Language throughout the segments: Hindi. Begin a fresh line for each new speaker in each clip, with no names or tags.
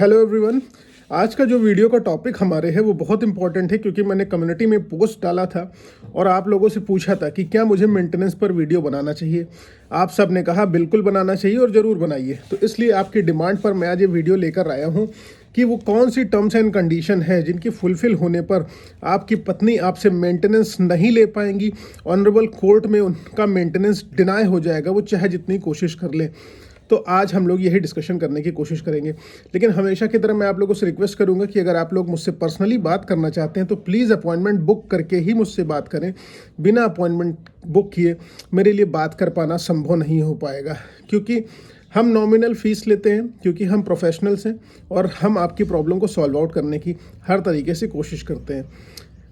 Hello everyone. आज का जो वीडियो का टॉपिक हमारे है वो बहुत इंपॉर्टेंट है क्योंकि मैंने कम्युनिटी में पोस्ट डाला था और आप लोगों से पूछा था कि क्या मुझे मेंटेनेंस पर वीडियो बनाना चाहिए। आप सब ने कहा बिल्कुल बनाना चाहिए और ज़रूर बनाइए। तो इसलिए आपकी डिमांड पर मैं आज ये वीडियो लेकर आया हूँ कि वो कौन सी टर्म्स एंड कंडीशन है जिनकी फुलफिल होने पर आपकी पत्नी आपसे मेंटेनेंस नहीं ले पाएंगी। ऑनरेबल कोर्ट में उनका मेंटेनेंस डिनाई हो जाएगा, वो चाहे जितनी कोशिश कर लें। तो आज हम लोग यही डिस्कशन करने की कोशिश करेंगे। लेकिन हमेशा की तरह मैं आप लोगों से रिक्वेस्ट करूंगा कि अगर आप लोग मुझसे पर्सनली बात करना चाहते हैं तो प्लीज़ अपॉइंटमेंट बुक करके ही मुझसे बात करें। बिना अपॉइंटमेंट बुक किए मेरे लिए बात कर पाना संभव नहीं हो पाएगा, क्योंकि हम नॉमिनल फ़ीस लेते हैं, क्योंकि हम प्रोफेशनल्स हैं और हम आपकी प्रॉब्लम को सॉल्व आउट करने की हर तरीके से कोशिश करते हैं।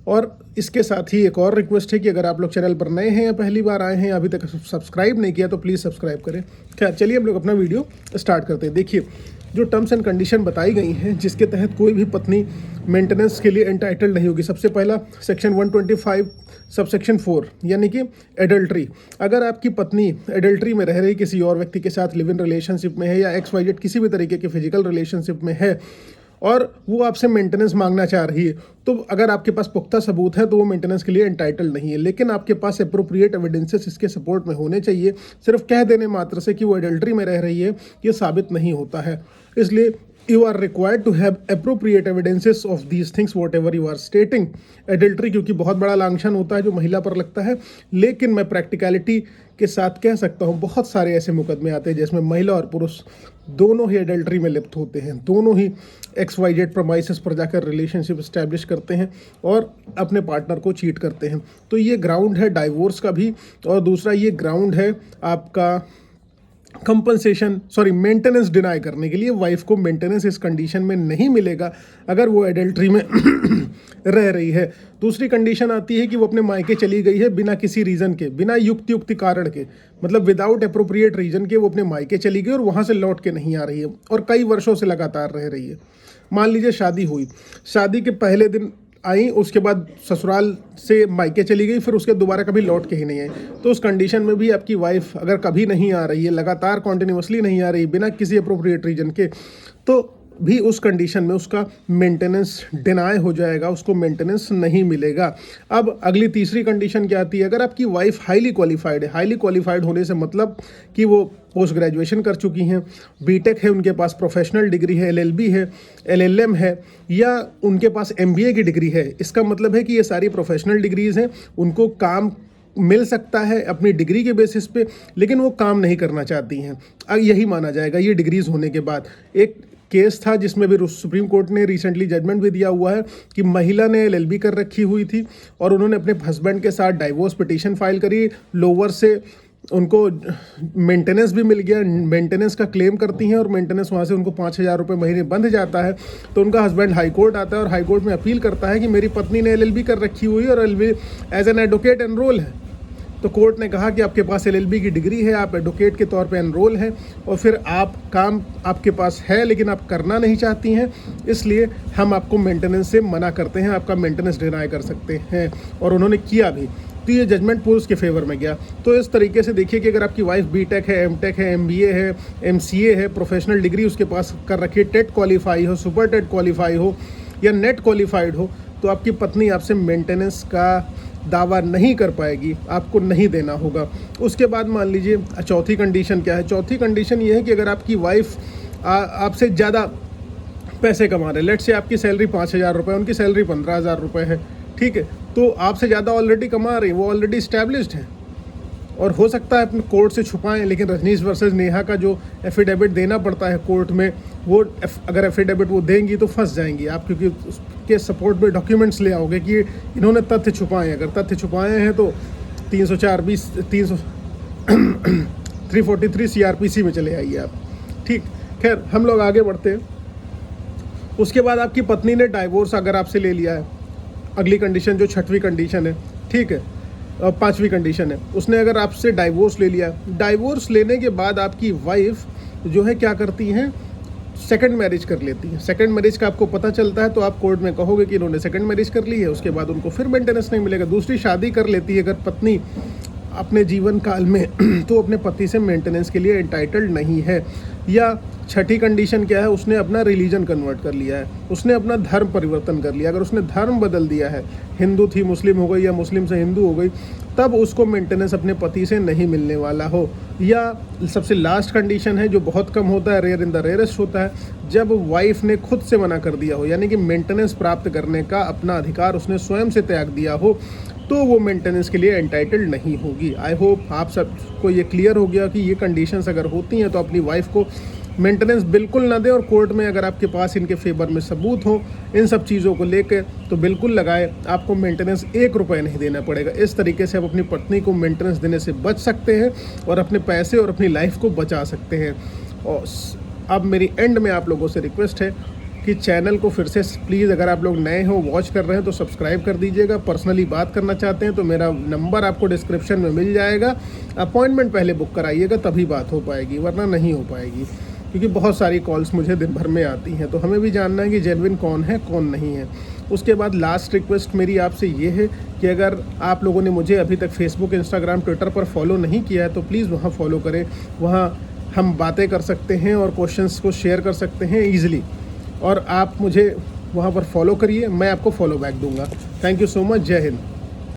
और इसके साथ ही एक और रिक्वेस्ट है कि अगर आप लोग चैनल पर नए हैं या पहली बार आए हैं, अभी तक सब्सक्राइब नहीं किया तो प्लीज़ सब्सक्राइब करें। क्या चलिए हम लोग अपना वीडियो स्टार्ट करते हैं। देखिए, जो टर्म्स एंड कंडीशन बताई गई हैं जिसके तहत कोई भी पत्नी मेंटेनेंस के लिए एंटाइटल्ड नहीं होगी। सबसे पहला सेक्शन 125 सबसेक्शन 4 यानी कि एडल्ट्री। अगर आपकी पत्नी एडल्ट्री में रह रही किसी और व्यक्ति के साथ लिव इन रिलेशनशिप में है या XYZ किसी भी तरीके के फिजिकल रिलेशनशिप में है और वो आपसे मेंटेनेंस मांगना चाह रही है, तो अगर आपके पास पुख्ता सबूत है तो वो मेंटेनेंस के लिए एंटाइटल्ड नहीं है। लेकिन आपके पास एप्रोप्रिएट एविडेंसेस इसके सपोर्ट में होने चाहिए। सिर्फ कह देने मात्र से कि वो एडल्ट्री में रह रही है ये साबित नहीं होता है। इसलिए you are required to have appropriate evidences of these things whatever you are stating। Adultery क्योंकि बहुत बड़ा लांछन होता है जो महिला पर लगता है, लेकिन मैं प्रैक्टिकलिटी के साथ कह सकता हूँ बहुत सारे ऐसे मुकदमे आते हैं जिसमें महिला और पुरुष दोनों ही एडल्ट्री में लिप्त होते हैं, दोनों ही XYZ प्रोमाइसेस पर जाकर रिलेशनशिप इस्टेब्लिश करते हैं और अपने पार्टनर को चीट करते हैं। तो ये ग्राउंड है डाइवोर्स का भी, और दूसरा ये ग्राउंड है आपका मेंटेनेंस डिनाई करने के लिए। वाइफ को मेंटेनेंस इस कंडीशन में नहीं मिलेगा अगर वो एडल्ट्री में रह रही है। दूसरी कंडीशन आती है कि वो अपने मायके चली गई है बिना किसी रीज़न के, बिना युक्ति कारण के, मतलब विदाउट अप्रोप्रिएट रीज़न के वो अपने मायके चली गई और वहाँ से लौट के नहीं आ रही है और कई वर्षों से लगातार रह रही है। मान लीजिए शादी हुई, शादी के पहले दिन आई, उसके बाद ससुराल से मायके चली गई, फिर उसके दोबारा कभी लौट के ही नहीं आई। तो उस कंडीशन में भी आपकी वाइफ अगर कभी नहीं आ रही है, लगातार कॉन्टिन्यूसली नहीं आ रही बिना किसी अप्रोप्रिएट रीजन के, तो भी उस कंडीशन में उसका मेंटेनेंस डिनाई हो जाएगा, उसको मेंटेनेंस नहीं मिलेगा। अब अगली तीसरी कंडीशन क्या आती है? अगर आपकी वाइफ हाईली क्वालिफाइड है, हाईली क्वालिफाइड होने से मतलब कि वो पोस्ट ग्रेजुएशन कर चुकी हैं, बीटेक है, उनके पास प्रोफेशनल डिग्री है, LLB है, LLM है, या उनके पास MBA की डिग्री है। इसका मतलब है कि ये सारी प्रोफेशनल डिग्रीज़ हैं, उनको काम मिल सकता है अपनी डिग्री के बेसिस पे, लेकिन वो काम नहीं करना चाहती हैं। अब यही माना जाएगा ये डिग्रीज़ होने के बाद। एक केस था जिसमें भी सुप्रीम कोर्ट ने रिसेंटली जजमेंट भी दिया हुआ है कि महिला ने LLB कर रखी हुई थी और उन्होंने अपने हस्बैंड के साथ डाइवोर्स पिटीशन फाइल करी, लोअर से उनको मेंटेनेंस भी मिल गया, मेंटेनेंस का क्लेम करती हैं और मेंटेनेंस वहाँ से उनको 5,000 रुपये महीने बंध जाता है। तो उनका हस्बैंड हाई कोर्ट आता है और हाई कोर्ट में अपील करता है कि मेरी पत्नी ने LLB कर रखी हुई है और LLB as an advocate enrol है। तो कोर्ट ने कहा कि आपके पास LLB की डिग्री है, आप एडवोकेट के तौर पे एनरोल हैं और फिर आप काम आपके पास है लेकिन आप करना नहीं चाहती हैं, इसलिए हम आपको मेंटेनेंस से मना करते हैं, आपका मेंटेनेंस डिनाई कर सकते हैं। और उन्होंने किया भी, तो ये जजमेंट पुरुष के फेवर में गया। तो इस तरीके से देखिए कि अगर आपकी वाइफ बीटेक है, MTech है, MBA है, MCA है, प्रोफेशनल डिग्री उसके पास कर रखी है, टेट क्वालिफाई हो, सुपर टेट क्वालिफाई हो या नेट क्वालिफाइड हो, तो आपकी पत्नी आपसे मेंटेनेंस का दावा नहीं कर पाएगी, आपको नहीं देना होगा। उसके बाद मान लीजिए चौथी कंडीशन क्या है? चौथी कंडीशन ये है कि अगर आपकी वाइफ आपसे ज़्यादा पैसे कमा रहे, लेट्स से आपकी सैलरी 5,000 रुपये, उनकी सैलरी 15,000 रुपये है, ठीक है, तो आपसे ज़्यादा ऑलरेडी कमा रही है, वो ऑलरेडी इस्टेब्लिश्ड है और हो सकता है अपने कोर्ट से छुपाएं, लेकिन रजनीश वर्सेस नेहा का जो एफिडेविट देना पड़ता है कोर्ट में, वो अगर एफिडेविट वो देंगी तो फंस जाएंगी आप, क्योंकि उसके सपोर्ट में डॉक्यूमेंट्स ले आओगे कि इन्होंने तथ्य छुपाए। अगर तथ्य छुपाए हैं तो 343 CRPC में चले आइए आप, ठीक। खैर, हम लोग आगे बढ़ते हैं। उसके बाद आपकी पत्नी ने डाइवोर्स अगर आपसे ले लिया है, अगली कंडीशन जो छठवीं कंडीशन है, ठीक है, पांचवी कंडीशन है, उसने अगर आपसे डाइवोर्स ले लिया, डाइवोर्स लेने के बाद आपकी वाइफ जो है क्या करती हैं? सेकंड मैरिज कर लेती है। सेकंड मैरिज का आपको पता चलता है तो आप कोर्ट में कहोगे कि इन्होंने सेकंड मैरिज कर ली है, उसके बाद उनको फिर मेंटेनेंस नहीं मिलेगा। दूसरी शादी कर लेती है अगर पत्नी, अपने जीवन काल में तो अपने पति से मेंटेनेंस के लिए एंटाइटल्ड नहीं है। या छठी कंडीशन क्या है, उसने अपना रिलीजन कन्वर्ट कर लिया है, उसने अपना धर्म परिवर्तन कर लिया। अगर उसने धर्म बदल दिया है, हिंदू थी मुस्लिम हो गई या मुस्लिम से हिंदू हो गई, तब उसको मेंटेनेंस अपने पति से नहीं मिलने वाला हो। या सबसे लास्ट कंडीशन है जो बहुत कम होता है, रेयर इन द रेयरेस्ट होता है, जब वाइफ ने खुद से मना कर दिया हो, यानी कि मेंटेनेंस प्राप्त करने का अपना अधिकार उसने स्वयं से त्याग दिया हो, तो वो मेंटेनेंस के लिए एंटाइटल्ड नहीं होगी। आई होप आप सबको ये क्लियर हो गया कि ये कंडीशंस अगर होती हैं तो अपनी वाइफ को मेंटेनेंस बिल्कुल ना दें, और कोर्ट में अगर आपके पास इनके फेवर में सबूत हो इन सब चीज़ों को लेकर तो बिल्कुल लगाए, आपको मेंटेनेंस 1 रुपये नहीं देना पड़ेगा। इस तरीके से आप अपनी पत्नी को मेंटेनेंस देने से बच सकते हैं और अपने पैसे और अपनी लाइफ को बचा सकते हैं। और अब मेरी एंड में आप लोगों से रिक्वेस्ट है कि चैनल को फिर से प्लीज़, अगर आप लोग नए हो वॉच कर रहे हैं तो सब्सक्राइब कर दीजिएगा। पर्सनली बात करना चाहते हैं तो मेरा नंबर आपको डिस्क्रिप्शन में मिल जाएगा, अपॉइंटमेंट पहले बुक कराइएगा, तभी बात हो पाएगी, वरना नहीं हो पाएगी, क्योंकि बहुत सारी कॉल्स मुझे दिन भर में आती हैं, तो हमें भी जानना है कि जेन्युइन कौन है कौन नहीं है। उसके बाद लास्ट रिक्वेस्ट मेरी आपसे ये है कि अगर आप लोगों ने मुझे अभी तक फेसबुक, इंस्टाग्राम, ट्विटर पर फॉलो नहीं किया है तो प्लीज़ वहाँ फॉलो करें। वहाँ हम बातें कर सकते हैं और क्वेश्चंस को शेयर कर सकते हैं ईजिली, और आप मुझे वहाँ पर फॉलो करिए, मैं आपको फॉलो बैक दूंगा। Thank you so much. जय हिंद।